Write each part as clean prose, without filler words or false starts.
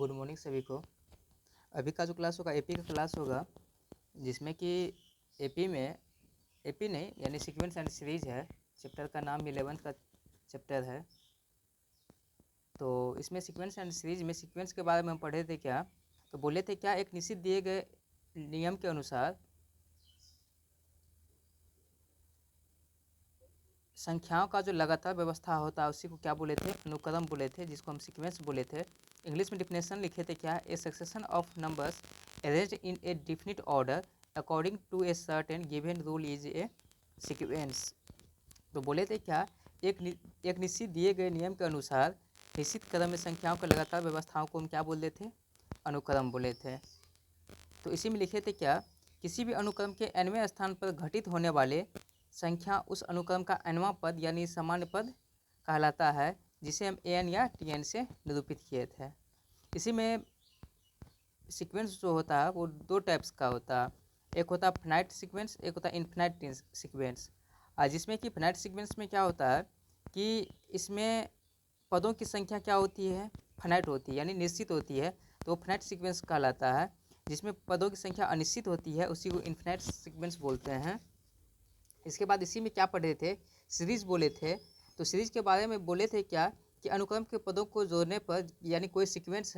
Good morning सभी को। अभी का जो क्लास होगा एपी का क्लास होगा, जिसमें कि एपी में एपी नहीं यानी सीक्वेंस एंड सीरीज है। चैप्टर का नाम 11th का चैप्टर है। तो इसमें सीक्वेंस एंड सीरीज में सीक्वेंस के बारे में हम पढ़े थे क्या, तो बोले थे क्या एक निश्चित दिए गए नियम के अनुसार संख्याओं का जो लगातार व्यवस्था होता है उसी को क्या बोले थे, अनुक्रम बोले थे, जिसको हम सीक्वेंस बोले थे। इंग्लिश में डिफिनेशन लिखे थे क्या, a succession of numbers arranged in a definite order according to a certain given rule is a sequence. तो बोले थे क्या, एक निश्चित दिए गए नियम के अनुसार निश्चित क्रम में संख्याओं के लगातार व्यवस्थाओं को हम क्या बोलते थे, अनुक्रम बोले थे। तो इसी में लिखे थे क्या, किसी भी अनुक्रम के nवें स्थान पर घटित होने वाले संख्या उस अनुक्रम का nवां पद यानी सामान्य पद कहलाता है, जिसे हम an या tn से निरूपित किए थे। इसी में सीक्वेंस जो होता है वो दो टाइप्स का होता है, एक होता है फाइनाइट सीक्वेंस, एक होता है इनफिनाइट सीक्वेंस। जिसमें कि फाइनाइट सीक्वेंस में क्या होता है कि इसमें पदों की संख्या क्या होती है, फाइनाइट होती है यानी निश्चित होती है, तो वो फाइनाइट सीक्वेंस कहलाता है। जिसमें पदों की संख्या अनिश्चित होती है उसी को इनफिनाइट सीक्वेंस बोलते हैं। इसके बाद इसी में क्या पढ़े थे, सीरीज बोले थे। तो सीरीज के बारे में बोले थे क्या कि अनुक्रम के पदों को जोड़ने पर यानी कोई सीक्वेंस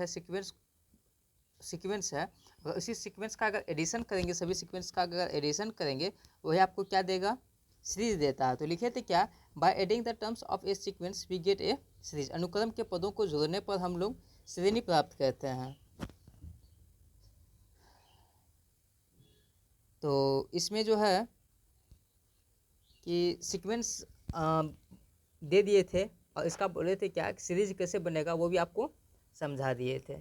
है और उसी सीक्वेंस का अगर एडिशन करेंगे, सभी सीक्वेंस का अगर एडिशन करेंगे वही आपको क्या देगा, सीरीज देता है। तो लिखे थे क्या, by adding the terms of a sequence we get a series. अनुक्रम के पदों को जोड़ने पर हम लोग श्रेणी प्राप्त करते हैं। तो इसमें जो है कि सीक्वेंस दे दिए थे और इसका बोले थे क्या सीरीज कैसे बनेगा वो भी आपको समझा दिए थे।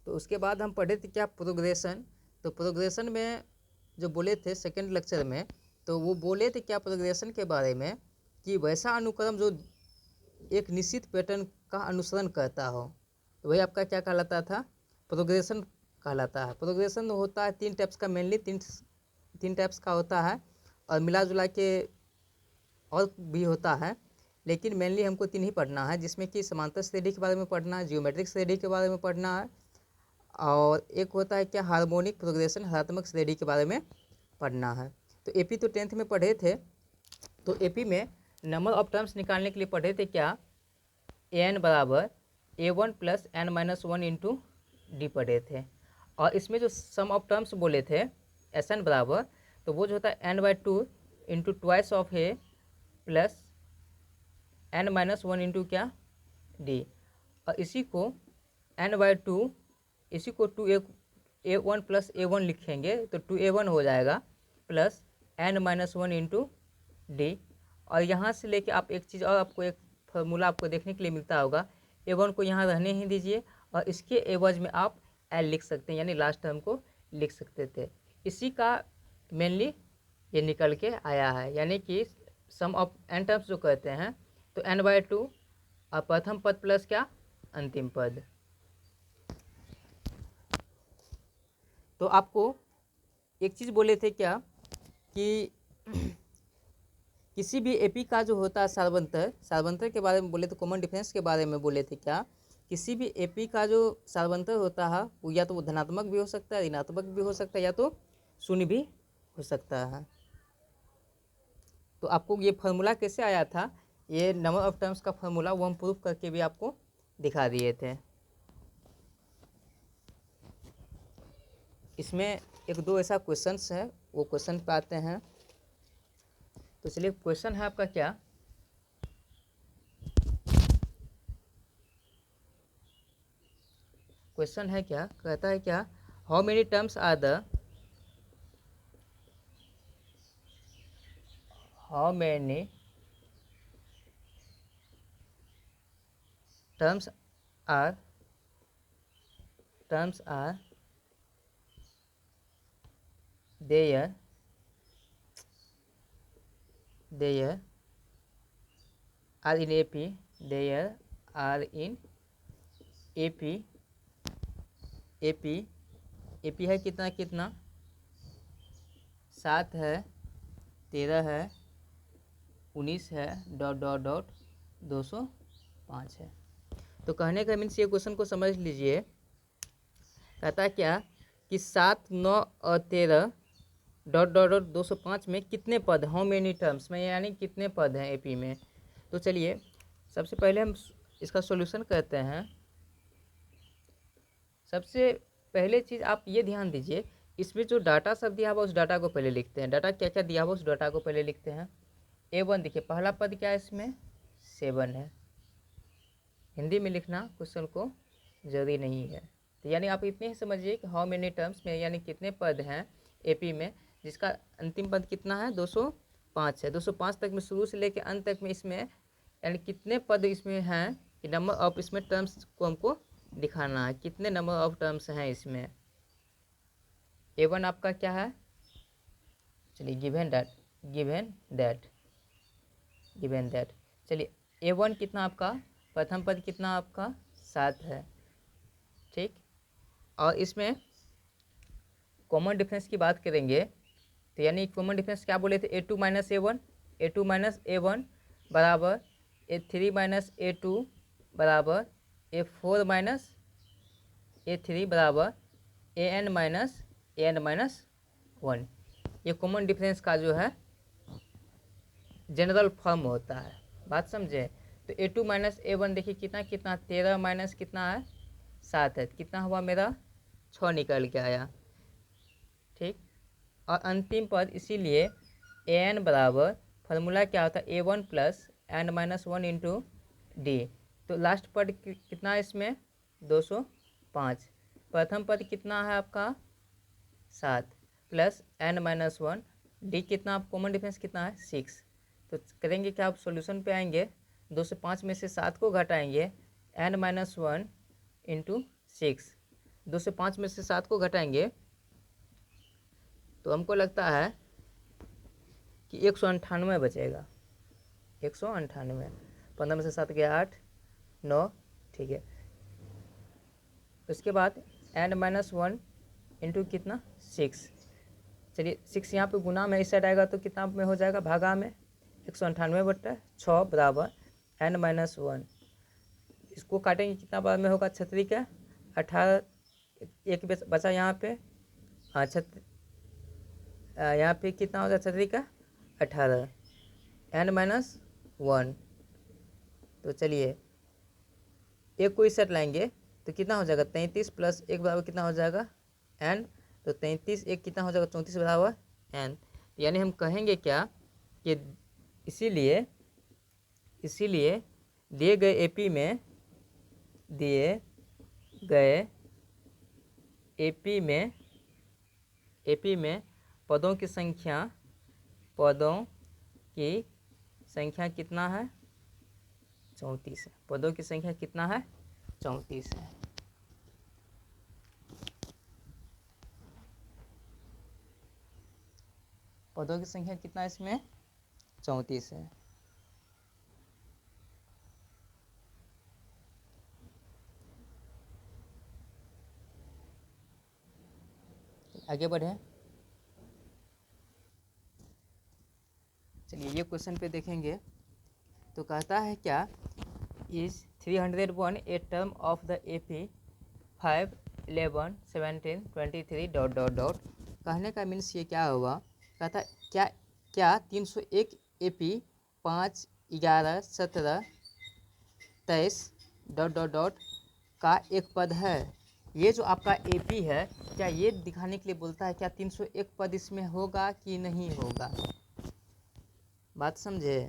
तो उसके बाद हम पढ़े थे क्या, प्रोग्रेशन। तो प्रोग्रेशन में जो बोले थे सेकंड लेक्चर में, तो वो बोले थे क्या प्रोग्रेशन के बारे में कि वैसा अनुक्रम जो एक निश्चित पैटर्न का अनुसरण करता हो, तो वही आपका क्या कहलाता था, प्रोग्रेशन कहलाता है। प्रोग्रेशन होता है तीन टाइप्स का, मेनली तीन टाइप्स का होता है और मिला जुला के और भी होता है, लेकिन मेनली हमको तीन ही पढ़ना है, जिसमें कि समांतर श्रेणी के बारे में पढ़ना है, जियोमेट्रिक श्रेणी के बारे में पढ़ना है, और एक होता है क्या हार्मोनिक प्रोग्रेशन, हरात्मक श्रेणी के बारे में पढ़ना है। तो एपी तो 10th में पढ़े थे। तो एपी में नंबर ऑफ टर्म्स निकालने के लिए पढ़े थे क्या, एन बराबर a1 plus n minus 1 into D पढ़े थे। और इसमें जो सम ऑफ टर्म्स बोले थे एस एन बराबर, तो वो जो होता है n/2 into twice of A plus n minus 1 into क्या डी। और इसी को n/2 इसी को 2a1 प्लस a1 लिखेंगे तो 2a1 हो जाएगा plus n minus 1 into D. और यहाँ से लेके आप एक चीज़ और, आपको एक फार्मूला आपको देखने के लिए मिलता होगा, a1 को यहाँ रहने ही दीजिए और इसके एवज में आप l लिख सकते हैं, यानी लास्ट टर्म को लिख सकते थे। इसी का मेनली ये निकल के आया है, यानी कि सम ऑफ n टर्म्स जो कहते हैं तो n/2 और प्रथम पद प्लस क्या अंतिम पद। तो आपको एक चीज़ बोले थे क्या कि किसी भी एपी का जो होता है सार्वंतर के बारे में बोले तो कॉमन डिफरेंस के बारे में बोले थे क्या, किसी भी एपी का जो सार्वंतर होता है वो या तो वो धनात्मक भी हो सकता है, ऋणात्मक भी हो सकता है, या तो शून्य भी हो सकता है। तो आपको ये फार्मूला कैसे आया था, ये नंबर ऑफ टर्म्स का फार्मूला, वो हम प्रूफ करके भी आपको दिखा दिए थे। इसमें एक दो ऐसा क्वेश्चंस है, वो क्वेश्चन पे आते हैं। तो चलिए क्वेश्चन है आपका क्या, क्वेश्चन है क्या, कहता है क्या, how many terms are the how many terms are there are in AP, there are in AP. AP है कितना कितना, 7 है, 13 है, 19 है, डॉट डॉट डॉट 205 है। तो कहने का मीन्स ये क्वेश्चन को समझ लीजिए, कहता क्या कि 7, 9 और 13 डॉट डॉट डॉट 205 में कितने पद, हाउ मेनी टर्म्स में, यानी कितने पद हैं एपी में। तो चलिए सबसे पहले हम इसका सॉल्यूशन करते हैं। सबसे पहले चीज़ आप ये ध्यान दीजिए, इसमें जो डाटा सब दिया हुआ उस डाटा को पहले लिखते हैं। डाटा क्या क्या दिया हुआ उस डाटा को पहले लिखते हैं। A1 देखिए पहला पद क्या है इसमें, 7 है। हिंदी में लिखना क्वेश्चन को जरूरी नहीं है, तो यानी आप इतने ही समझिए कि हाउ मेनी टर्म्स में यानी कितने पद हैं एपी में, जिसका अंतिम पद कितना है 205 है। 205 तक में शुरू से लेकर अंत तक में इसमें यानी कितने पद इसमें हैं, कि नंबर ऑफ इसमें टर्म्स को हमको दिखाना है, कितने नंबर ऑफ टर्म्स हैं इसमें। A1 आपका क्या है, चलिए गिवन दैट चलिए A1 कितना आपका, प्रथम पद कितना आपका 7 है, ठीक। और इसमें कॉमन डिफरेंस की बात करेंगे तो यानी कॉमन डिफरेंस क्या बोले थे, A2 माइनस A1 बराबर A3 माइनस A2 बराबर A4 माइनस A3 बराबर AN माइनस 1। ये कॉमन डिफरेंस का जो है जनरल फॉर्म होता है, बात समझे। तो A2 माइनस A1 देखिए कितना 13 माइनस कितना है 7 है, कितना हुआ मेरा 6 निकल के आया, ठीक। और अंतिम पद इसीलिए AN बराबर फार्मूला क्या होता है A1 plus N minus 1 into D. तो लास्ट पद कितना है इसमें 205, प्रथम पद कितना है आपका 7 प्लस N माइनस 1 डी कितना, आप कॉमन डिफरेंस कितना है 6। तो करेंगे क्या, आप सॉल्यूशन पे आएंगे, 205 में से 7 को घटाएंगे, N माइनस 1 इंटू 6, 205 में से 7 को घटाएंगे तो हमको लगता है कि 198 बचेगा, 198। 15 में से 7 गया 8, 9, ठीक है। उसके बाद N माइनस 1 इंटू कितना 6, चलिए 6 यहाँ पे गुना में इस साइड आएगा तो कितना में हो जाएगा, भागा में 198/6 बराबर N माइनस 1। इसको काटेंगे कितना बार में होगा, 36 का 18, एक बचा यहाँ पे, हाँ यहाँ पे कितना होगा 36 का 18 N माइनस 1। तो चलिए एक को इस सेट लाएंगे तो कितना हो जाएगा 33 प्लस 1 बराबर कितना हो जाएगा N। तो 33 1 कितना हो जाएगा 34 बराबर N। यानी हम कहेंगे क्या कि इसीलिए दिए गए एपी में पदों की संख्या कितना है 34 है। पदों की संख्या कितना है 34 है। पदों की संख्या कितना है इसमें 34 है। आगे बढ़े, चलिए ये क्वेश्चन पे देखेंगे तो कहता है क्या, is 301 a term of the AP 5, 11, 17, 23 dot dot dot. कहने का मीन्स ये क्या हुआ, कहता क्या 301 AP 5, 11, 17, 23 डॉट डॉट डॉट का एक पद है। ये जो आपका AP है क्या ये दिखाने के लिए बोलता है क्या 301 पद इसमें होगा कि नहीं होगा, बात समझे।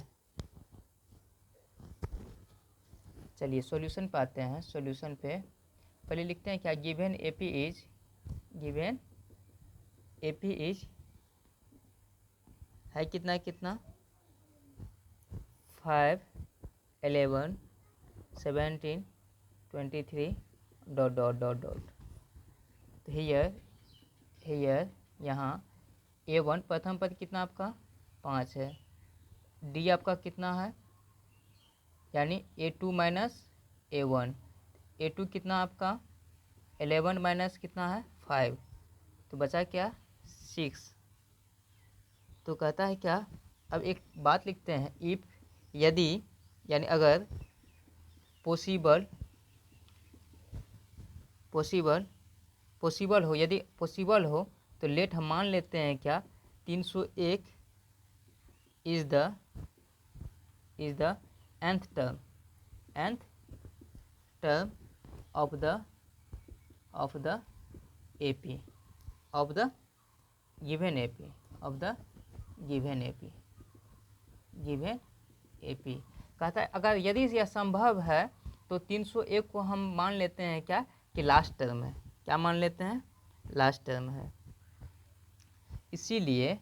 चलिए सॉल्यूशन पे आते हैं। सॉल्यूशन पे पहले लिखते हैं क्या, गिवन AP इज है कितना 5, 11, 17, 23 डॉट डॉट डॉट डॉट। तो हियर यहाँ A1 प्रथम पद कितना आपका 5 है, D आपका कितना है यानी A2 माइनस A1, A2 कितना आपका 11 माइनस कितना है 5, तो बचा क्या 6। तो कहता है क्या, अब एक बात लिखते हैं, इफ यदि यानी अगर पॉसिबल हो, यदि पॉसिबल हो तो लेट हम मान लेते हैं क्या 301 is the nth term of the AP of the given AP कहता है अगर यदि यह संभव है तो 301 को हम मान लेते हैं क्या कि लास्ट टर्म है। क्या मान लेते हैं? लास्ट टर्म है। इसीलिए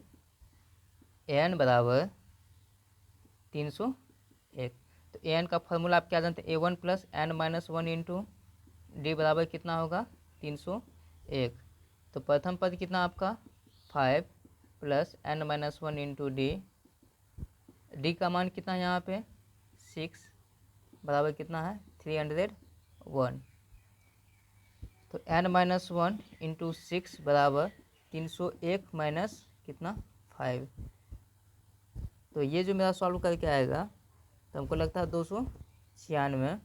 an बराबर 301। तो an का फॉर्मूला आप क्या जानते हैं? a1 plus n minus 1 into D बराबर कितना होगा? 301। तो प्रथम पद कितना आपका 5 plus n minus 1 into D का मान कितना है यहाँ पे 6 बराबर कितना है 301। तो n माइनस 1 इंटू 6 बराबर 301 माइनस कितना 5। तो ये जो मेरा सॉल्व करके आएगा तो हमको लगता है 296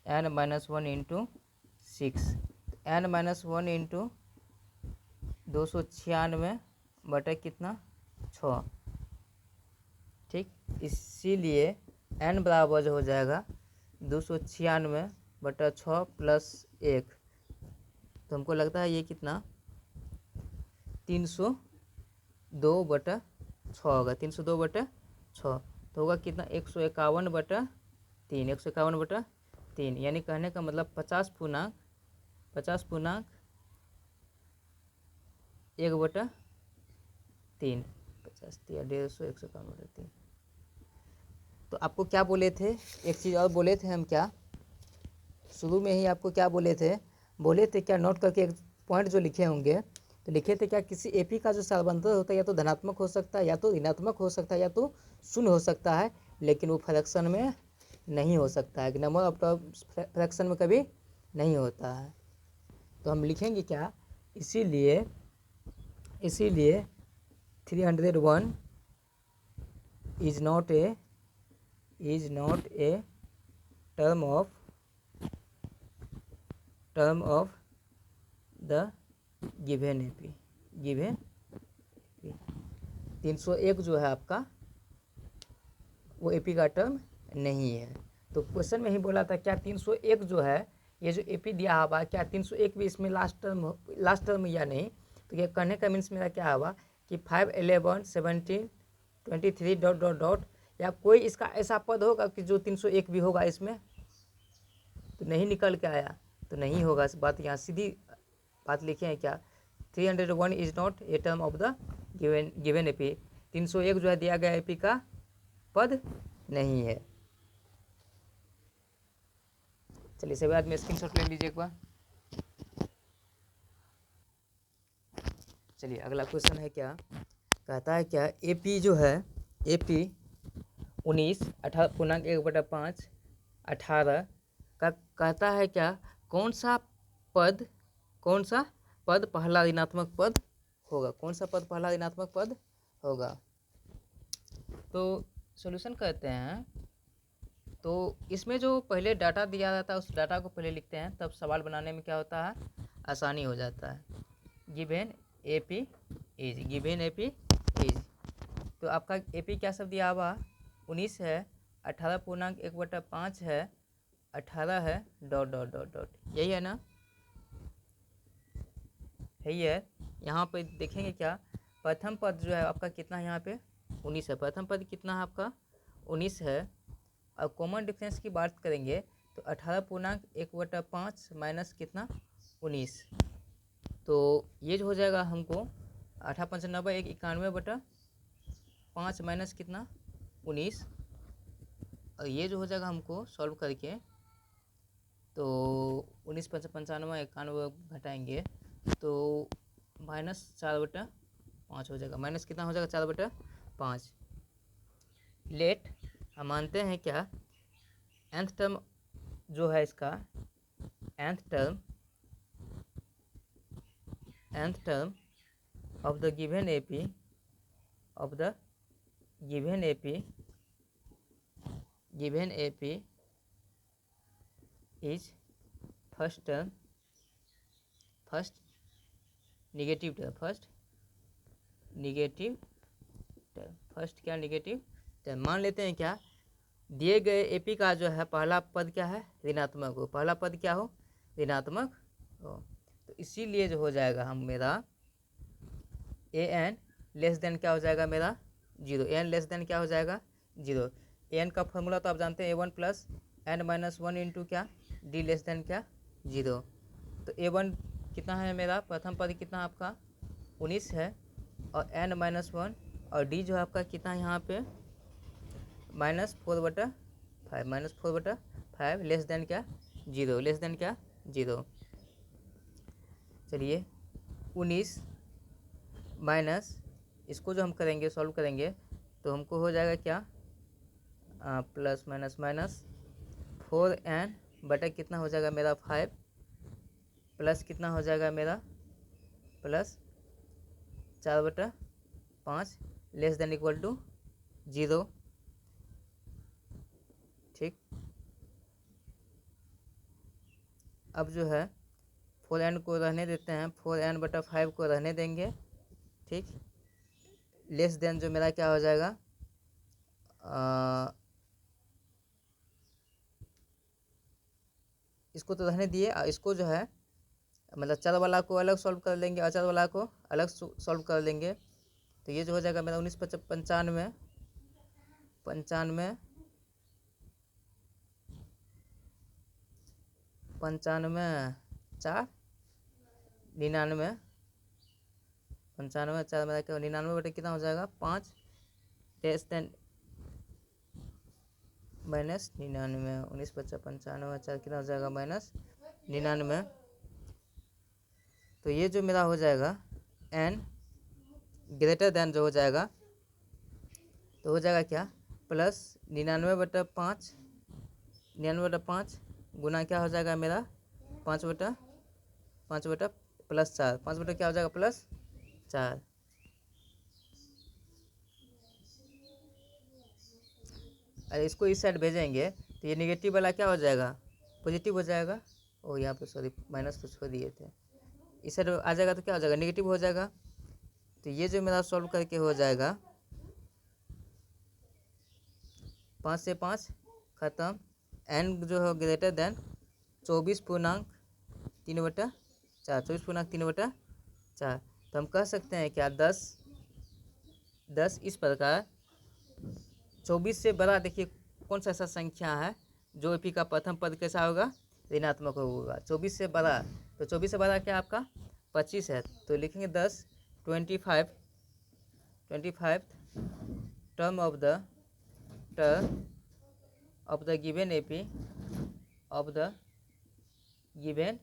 n minus 1 into 6 n minus 1 into 296 बटा कितना 6। ठीक, इसीलिए n बराबर हो जाएगा 296 बटा 6 प्लस 1। तो हमको लगता है ये कितना 302 बटा 6 होगा। 302 बटा 6 तो होगा कितना 151 बटा 3। 151 बटा 3 यानी कहने का मतलब 50 पूर्णांक 1 बटा 3 50 150 151 बटा 3। तो आपको क्या बोले थे? एक चीज़ और बोले थे हम, क्या शुरू में ही आपको क्या बोले थे क्या नोट करके एक पॉइंट जो लिखे होंगे तो लिखे थे क्या किसी एपी का जो सार्वंतर होता है या तो धनात्मक हो सकता है या तो ऋणात्मक हो सकता है या तो शून्य हो सकता है, लेकिन वो फ्रैक्शन में नहीं हो सकता है। नंबर ऑफ टर्म्स फ्रैक्शन में कभी नहीं होता है। तो हम लिखेंगे क्या इसीलिए 301 is not a term of the given AP. 301 जो है आपका वो एपी का टर्म नहीं है। तो क्वेश्चन में ही बोला था क्या 301 जो है ये जो एपी दिया हुआ क्या 301 भी इसमें लास्ट टर्म या नहीं। तो ये कहने का मीन्स मेरा क्या हुआ कि 5 11 17 23 डॉट डॉट डॉट या कोई इसका ऐसा पद होगा कि जो 301 भी होगा इसमें, तो नहीं निकल के आया तो नहीं होगा। इस बात यहाँ सीधी बात लिखे हैं क्या 301 is not a term of the given AP. 301 जो है दिया गया एपी का पद नहीं है। चलिए सभी आदमी स्क्रीनशॉट ले लीजिए एक बार। चलिए अगला क्वेश्चन है क्या कहता है क्या एपी जो है एपी 19 18 पूर्णांक 1/5 18 का कहता है क्या कौन सा पद पहला ऋणात्मक पद होगा। कौन सा पद पहला ऋणात्मक पद होगा। तो सॉल्यूशन कहते हैं तो इसमें जो पहले डाटा दिया जाता है उस डाटा को पहले लिखते हैं, तब सवाल बनाने में क्या होता है आसानी हो जाता है। गिवन एपी इज तो आपका एपी क्या सब दिया हुआ 19 है 18 पूर्णांक 1/5 है 18 है डॉट डॉट डॉट डॉट, यही है ना, यही है। यहाँ पे देखेंगे क्या प्रथम पद जो है आपका कितना है यहाँ पे 19 है। प्रथम पद कितना है आपका 19 है। और कॉमन डिफरेंस की बात करेंगे तो 18 पूर्णांक 1/5 माइनस कितना 19, तो ये जो हो जाएगा हमको 18×95 1 91/5 माइनस कितना 19। और ये जो हो जाएगा हमको सॉल्व करके तो 19 × 5 = 95 91 घटाएंगे तो -4/5 हो जाएगा। माइनस कितना हो जाएगा 4/5। लेट हम मानते हैं क्या nth टर्म जो है इसका nth term of the given AP given AP is first term, first negative term, first negative term, first क्या निगेटिव टर्म। मान लेते हैं क्या दिए गए AP का जो है पहला पद क्या है ऋणात्मक हो, पहला पद क्या हो ऋणात्मक हो, तो इसीलिए जो हो जाएगा हम मेरा AN लेस देन क्या हो जाएगा मेरा 0, AN लेस देन क्या हो जाएगा 0। AN का फॉर्मूला तो आप जानते हैं A1 plus N minus 1 into क्या D लेस देन क्या 0। तो A1 कितना है मेरा प्रथम पद कितना आपका 19 है और N माइनस 1 और D जो है आपका कितना यहाँ पे -4/5, -4/5 लेस देन क्या 0, लेस देन क्या 0। चलिए 19 माइनस इसको जो हम करेंगे सॉल्व करेंगे तो हमको हो जाएगा क्या प्लस माइनस माइनस 4n बटा कितना हो जाएगा मेरा 5 प्लस कितना हो जाएगा मेरा plus 4/5 less than equal to 0। ठीक, अब जो है 4n को रहने देते हैं, 4n/5 को रहने देंगे। ठीक, लेस देन जो मेरा क्या हो जाएगा इसको तो रहने दिए, इसको जो है मतलब चर वाला को अलग सॉल्व कर लेंगे, अचर वाला को अलग सॉल्व कर लेंगे। तो ये जो हो जाएगा मेरा 19/95 95 4 99 95 4 मेरा क्या 99 बटे कितना हो जाएगा 5 लेस देन माइनस 99, 19/95 4 कितना हो जाएगा -99। तो ये जो मेरा हो जाएगा n ग्रेटर देन जो हो जाएगा तो हो जाएगा क्या प्लस 99/5 99/5 गुना क्या हो जाएगा मेरा 5/5 प्लस 4, 5 क्या हो जाएगा प्लस 4। अरे इसको इस साइड भेजेंगे तो ये निगेटिव वाला क्या हो जाएगा पॉजिटिव हो जाएगा। ओ यहाँ पे सॉरी माइनस तो छोड़ दिए थे, इस साइड आ जाएगा तो क्या हो जाएगा निगेटिव हो जाएगा। तो ये जो मेरा सॉल्व करके हो जाएगा 5 से 5 ख़त्म, n जो है ग्रेटर देन 24.3/4, 24.3/4। तो हम कह सकते हैं क्या 10 इस प्रकार 24 से बड़ा देखिए कौन सा ऐसा संख्या है जो AP का प्रथम पद कैसा होगा ऋणात्मक होगा 24 से बड़ा। तो 24 से बड़ा क्या आपका 25 है, तो लिखेंगे 10 25 term of the given AP of the given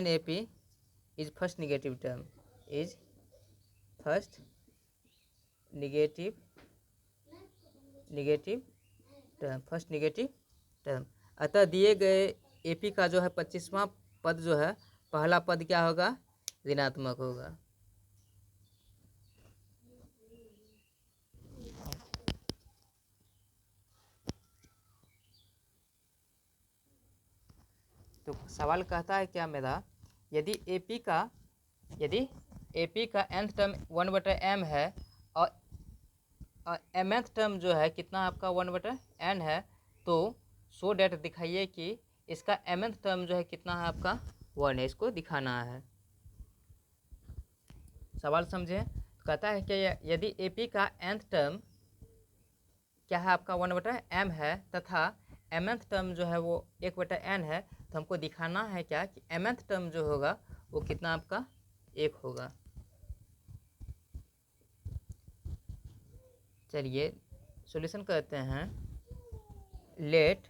AP is first negative term, is first negative term, first negative term. अतः दिए गए AP का जो है 25वां पद जो है पहला पद क्या होगा ऋणात्मक होगा। तो सवाल कहता है क्या मेरा यदि AP का nth टर्म 1/m है और mth टर्म जो है कितना आपका 1/n है, तो सो डेट दिखाइए कि इसका mth टर्म जो है कितना है आपका 1 है, इसको दिखाना है। सवाल समझे, कहता है कि यदि AP का nth टर्म क्या है आपका 1/m है तथा mth टर्म जो है वो 1/n है, तो हमको दिखाना है क्या कि mth टर्म जो होगा वो कितना आपका 1 होगा। चलिए सॉल्यूशन करते हैं। Let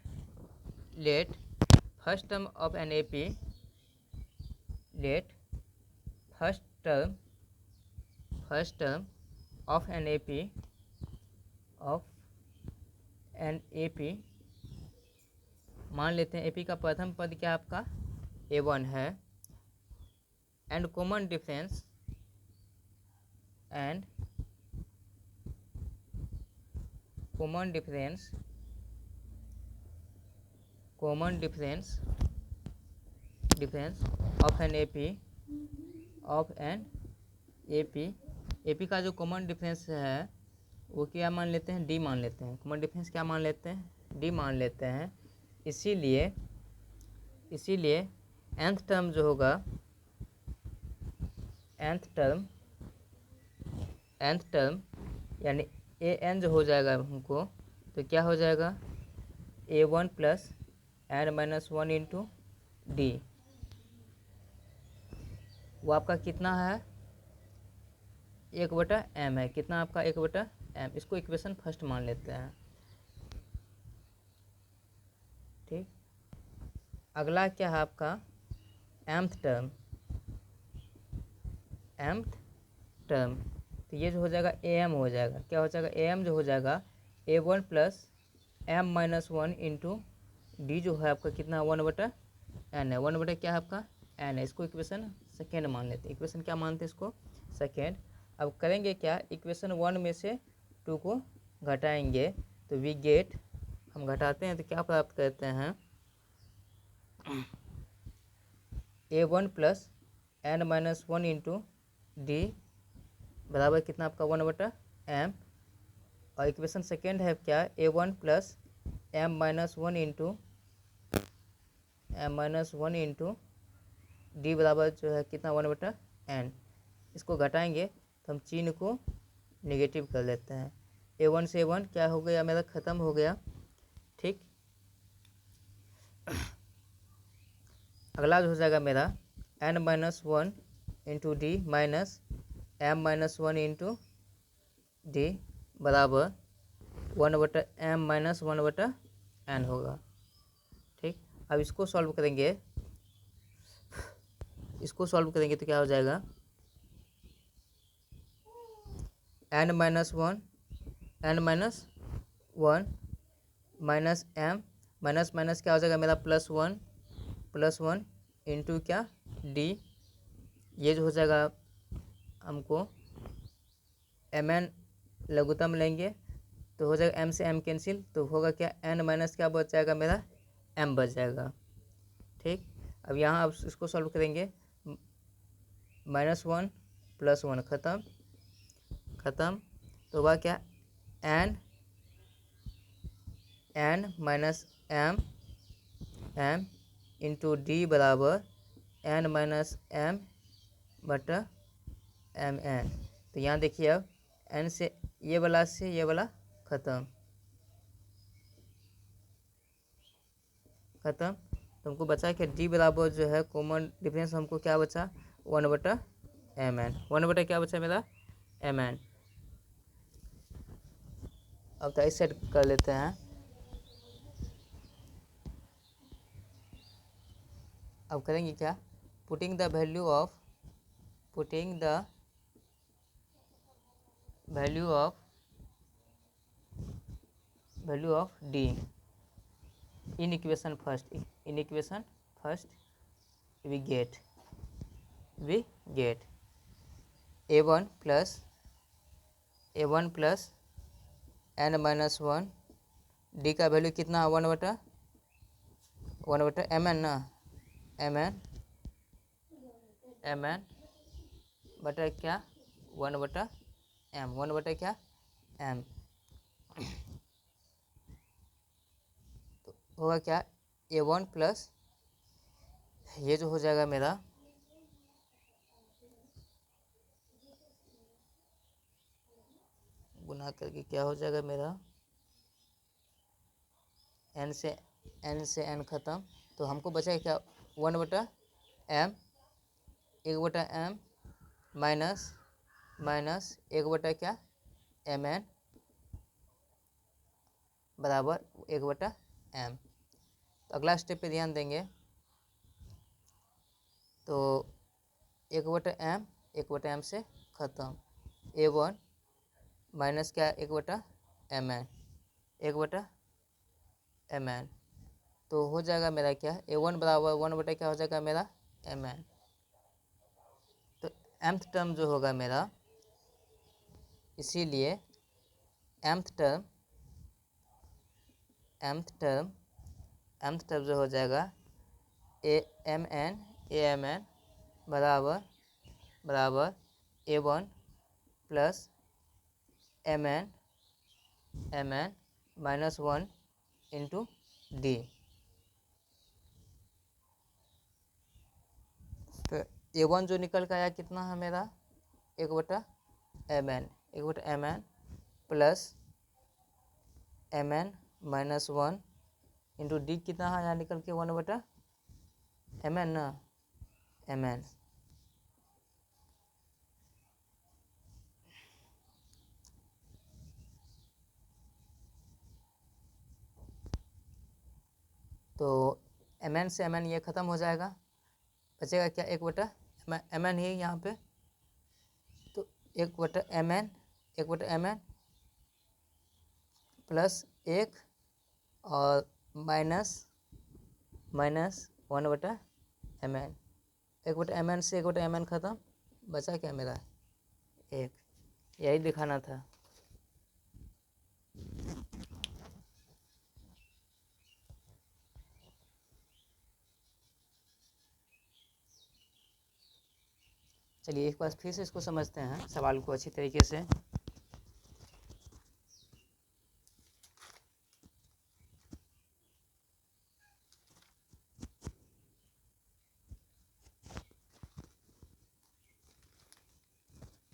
first term of an AP, let first term of an AP मान लेते हैं AP का प्रथम पद क्या आपका A1 है, and common difference common difference of an AP का जो कॉमन डिफरेंस है वो क्या मान लेते हैं, डी मान लेते हैं। कॉमन डिफरेंस क्या मान लेते हैं, डी मान लेते हैं। इसीलिए nth टर्म जो होगा, nth टर्म यानी an जो हो जाएगा हमको, तो क्या हो जाएगा, a1 plus n minus 1 into D. वो आपका कितना है, 1/m है। कितना आपका, 1/m। इसको इक्वेशन फर्स्ट मान लेते हैं। ठीक, अगला क्या है आपका mth टर्म। तो ये जो हो जाएगा am हो जाएगा। क्या हो जाएगा, am जो हो जाएगा a1 plus m minus 1 into D जो है आपका कितना, 1/n है। 1 क्या है आपका, n है। इसको इक्वेशन सेकेंड मान लेते हैं। इक्वेशन क्या मानते हैं इसको, सेकेंड। अब करेंगे क्या, इक्वेशन 1 में से 2 को घटाएंगे तो वी गेट, हम घटाते हैं तो क्या प्राप्त करते हैं, a1 plus n minus 1 into D बराबर कितना आपका, 1/m। और इक्वेशन सेकेंड है क्या, a1 plus m minus 1 into D बराबर जो है कितना, 1/n। इसको घटाएंगे तो हम चिन्ह को नेगेटिव कर लेते हैं। a1 से a1 क्या हो गया मेरा, ख़त्म हो गया। ठीक, अगला जो हो जाएगा मेरा n minus 1 into D minus m minus 1 into D बराबर 1/m माइनस 1/n होगा। ठीक, अब इसको सॉल्व करेंगे, तो क्या हो जाएगा, n minus 1 minus m minus minus क्या हो जाएगा मेरा, प्लस वन इंटू क्या, डी। ये जो हो जाएगा हमको mn लघुत्तम लेंगे तो हो जाएगा m से m कैंसिल, तो होगा क्या, n माइनस क्या बच जाएगा मेरा, m बच जाएगा। ठीक, अब यहाँ अब इसको सॉल्व करेंगे, -1 + 1 ख़त्म। तो होगा क्या, n minus m into D बराबर n माइनस m बटा mn। तो यहाँ देखिए अब n से ये वाला ख़त्म। तो हमको बचा कि डी बराबर जो है कॉमन डिफरेंस हमको क्या बचा, 1/mn। 1 क्या बचा मेरा, mn। अब तो इस सेट कर लेते हैं। अब करेंगे क्या, putting the value of D in equation first we get a1 plus n minus 1 D का वैल्यू कितना, 1/mn ना, mn बटा क्या, 1/m, 1 क्या m। तो होगा क्या, a1 प्लस ये जो हो जाएगा मेरा गुना करके क्या हो जाएगा मेरा, n से n ख़त्म। तो हमको बचेगा क्या, 1/m, 1/m माइनस 1 क्या, mn बराबर 1/m। तो अगला स्टेप पे ध्यान देंगे तो 1/m से ख़त्म, a1 माइनस क्या, 1/mn तो हो जाएगा मेरा क्या, a1 बराबर 1 क्या हो जाएगा मेरा, mn। तो mth टर्म जो होगा मेरा, इसीलिए mth टर्म mth टर्म जो हो जाएगा AMN बराबर A1 plus MN minus 1 into D. तो A1 जो निकल कर आया कितना है मेरा 1/mn plus MN minus 1 into D कितना है यहाँ निकल के 1/mn ना mn। तो mn से mn ये ख़त्म हो जाएगा, बचेगा क्या 1/mn ही यहाँ पे। तो 1/mn प्लस 1 और माइनस 1/mn। 1/mn से 1/mn ख़त्म, बचा क्या मेरा 1। यही दिखाना था। चलिए एक बार फिर से इसको समझते हैं सवाल को अच्छी तरीके से।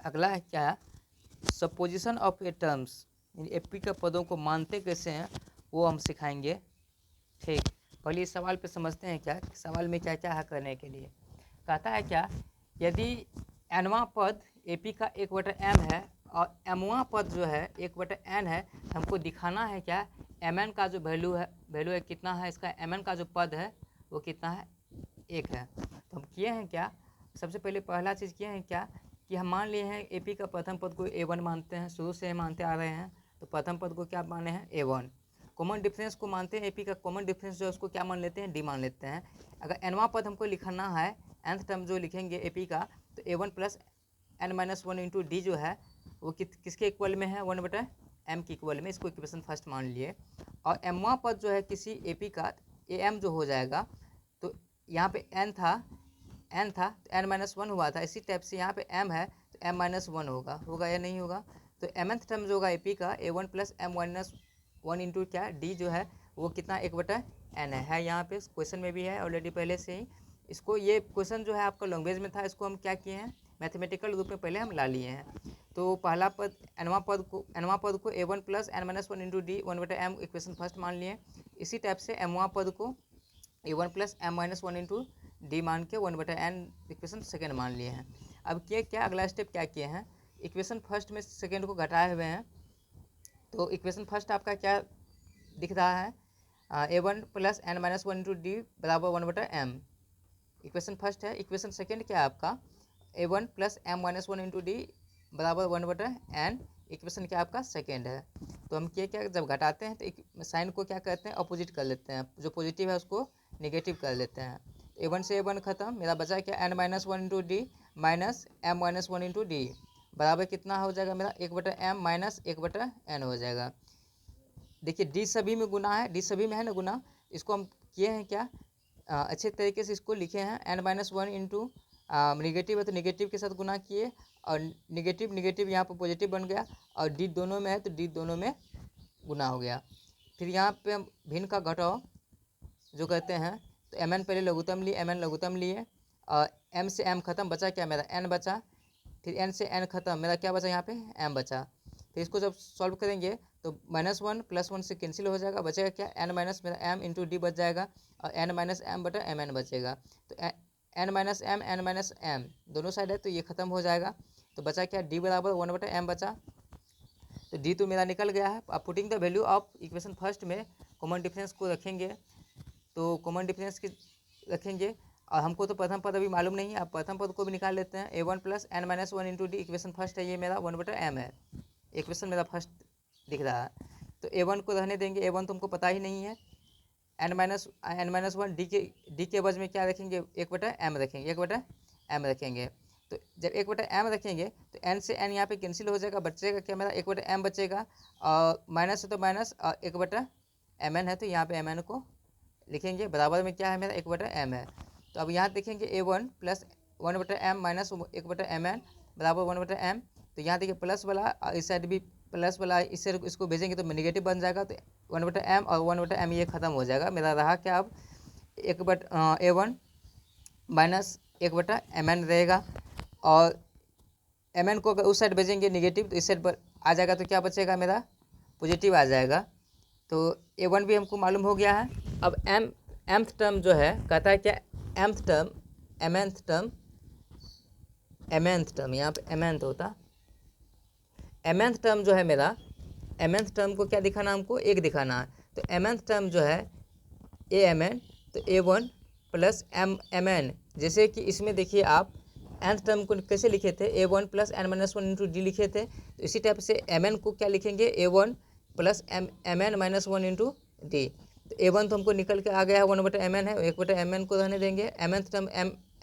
अगला है क्या, supposition of A terms, AP के पदों को मानते कैसे हैं वो हम सिखाएंगे। ठीक, पहले इस सवाल पे समझते हैं क्या सवाल में क्या क्या है करने के लिए। कहता है क्या, यदि एनवा पद एपी का 1/m है और एमवा पद जो है 1/n है, हमको दिखाना है क्या mn का जो वैल्यू है कितना है, इसका mn का जो पद है वो कितना है 1 है। तो हम किए हैं क्या, सबसे पहले पहला चीज़ किए हैं क्या कि हम मान लिए हैं एपी का प्रथम पद को A1 मानते हैं, शुरू से मानते आ रहे हैं। तो प्रथम पद को क्या माने हैं A1। कॉमन डिफरेंस को मानते हैं, एपी का कॉमन डिफरेंस जो है उसको क्या मान लेते हैं डी मान लेते हैं। अगर एनवा पद हमको लिखना है, nth टर्म जो लिखेंगे एपी का, तो A1 plus n-1 into D जो है वो किसके इक्वल में है 1/m के इक्वल में, इसको इक्वेशन फर्स्ट मान लिए। और एमवा पद जो है किसी एपी का am जो हो जाएगा, तो यहाँ पे n था तो n-1 हुआ था, इसी टाइप से यहाँ पे m है तो m-1 होगा या नहीं होगा। तो mth टर्म जो होगा एपी का A1 प्लस m-1 इंटू क्या डी जो है वो कितना 1/n है। यहाँ पे क्वेश्चन में भी है ऑलरेडी पहले से ही। इसको ये क्वेश्चन जो है आपका लैंग्वेज में था, इसको हम क्या किए हैं मैथमेटिकल रूप में पहले हम ला लिए हैं। तो पहला पद एनवा पद को A1 plus n-1 into D 1/m equation first मान लिए। इसी टाइप से एमवा पद को A1 plus m-1 into D मान के 1/n इक्वेशन सेकेंड मान लिए हैं। अब क्या अगला स्टेप क्या किए हैं, इक्वेशन फर्स्ट में सेकेंड को घटाए हुए हैं। तो इक्वेशन फर्स्ट आपका क्या दिख रहा है, A1 plus n-1 into D बराबर 1/m इक्वेशन फर्स्ट है। इक्वेशन सेकेंड क्या है आपका A1 plus m-1 into D बराबर 1/n इक्वेशन क्या आपका सेकेंड है। तो हम क्या जब घटाते हैं तो साइन को क्या करते हैं अपोजिट कर लेते हैं, जो पॉजिटिव है उसको नेगेटिव कर लेते हैं। A1 से A1 खत्म, मेरा बचा क्या n-1 into D minus m-1 into D बराबर कितना हो जाएगा मेरा 1/m माइनस 1/n हो जाएगा। देखिए डी सभी में गुना है, डी सभी में है ना गुना, इसको हम किए हैं क्या अच्छे तरीके से इसको लिखे हैं n-1 इंटू निगेटिव है तो निगेटिव के साथ गुना किए और निगेटिव यहाँ पर पॉजिटिव बन गया और डी दोनों में है तो डी दोनों में गुना हो गया। फिर यहाँ पे हम भिन्न का घटाव जो कहते हैं, तो mn पहले लघुत्तम लिए, mn लघुत्तम लिए और m से m खत्म, बचा क्या मेरा n बचा। फिर n से n खत्म, मेरा क्या बचा यहाँ पे m बचा। फिर इसको जब सॉल्व करेंगे तो -1 +1 से कैंसिल हो जाएगा, बचेगा क्या n माइनस मेरा m इंटू डी बच जाएगा और n-m/mn बचेगा। तो n-m दोनों साइड है तो ये खत्म हो जाएगा। तो बचा क्या d बराबर 1/m बचा। तो d तो मेरा निकल गया है। अब putting the value of equation first में कॉमन डिफरेंस को रखेंगे, तो कॉमन डिफरेंस की रखेंगे और हमको तो प्रथम पद अभी मालूम नहीं है, अब प्रथम पद को भी निकाल लेते हैं। A1 plus n-1 into D equation first है, ये मेरा 1/m है, इक्वेशन मेरा फर्स्ट दिख रहा है। तो A1 को रहने देंगे, A1 तो हमको पता ही नहीं है। n-1 डी के एवज में क्या रखेंगे 1/m रखेंगे, 1/m रखेंगे। तो जब 1/m रखेंगे तो n से n यहाँ पे कैंसिल हो जाएगा, बचेगा क्या मेरा 1/m बचेगा और माइनस है तो माइनस और एम एन है तो यहाँ पे एम एन को लिखेंगे, बराबर में क्या है मेरा 1/m है। तो अब यहाँ देखेंगे a1 plus 1/m minus 1/mn बराबर 1/m। तो यहाँ देखिए प्लस वाला इस साइड भी प्लस वाला, इससे इसको भेजेंगे तो नेगेटिव बन जाएगा, तो 1/m और 1/m ये खत्म हो जाएगा। मेरा रहा क्या अब a1 माइनस 1/mn रहेगा, और mn को अगर उस साइड भेजेंगे नेगेटिव तो इस साइड पर आ जाएगा, तो क्या बचेगा मेरा पॉजिटिव आ जाएगा। तो a1 भी हमको मालूम हो गया है। अब mth टर्म जो है कहता है क्या, mth टर्म mnth टर्म यहाँ पे mnth होता, mnth टर्म जो है मेरा, mnth टर्म को क्या दिखाना, हमको 1 दिखाना है। तो mnth टर्म जो है amn, तो a1 प्लस mn, जैसे कि इसमें देखिए आप nth टर्म को कैसे लिखे थे, a1 plus n minus 1 into D लिखे थे। तो इसी टाइप से mn को क्या लिखेंगे, a1 plus mn minus 1 into D. तो a1 तो हमको निकल के आ गया है 1/mn है, 1/mn को रहने देंगे। mnth टर्म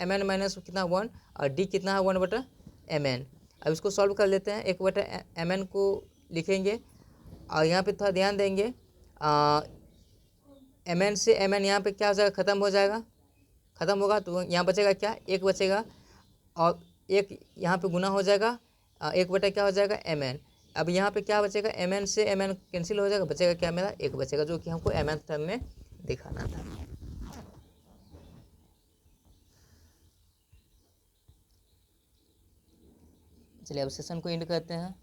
mn माइनस कितना 1 और डी कितना है 1/mn। अब इसको सॉल्व कर लेते हैं, 1/mn को लिखेंगे और यहाँ पे थोड़ा ध्यान देंगे, mn से mn यहाँ पे क्या हो जाएगा, ख़त्म हो जाएगा, ख़त्म होगा तो यहाँ बचेगा क्या, 1 बचेगा, और 1 यहाँ पे गुना हो जाएगा, 1 क्या हो जाएगा mn। अब यहाँ पे क्या बचेगा, mn से mn कैंसिल हो जाएगा, बचेगा क्या मेरा 1 बचेगा, जो कि हमको mnth टर्म में दिखाना था। चलिए अब सेशन को एंड करते हैं।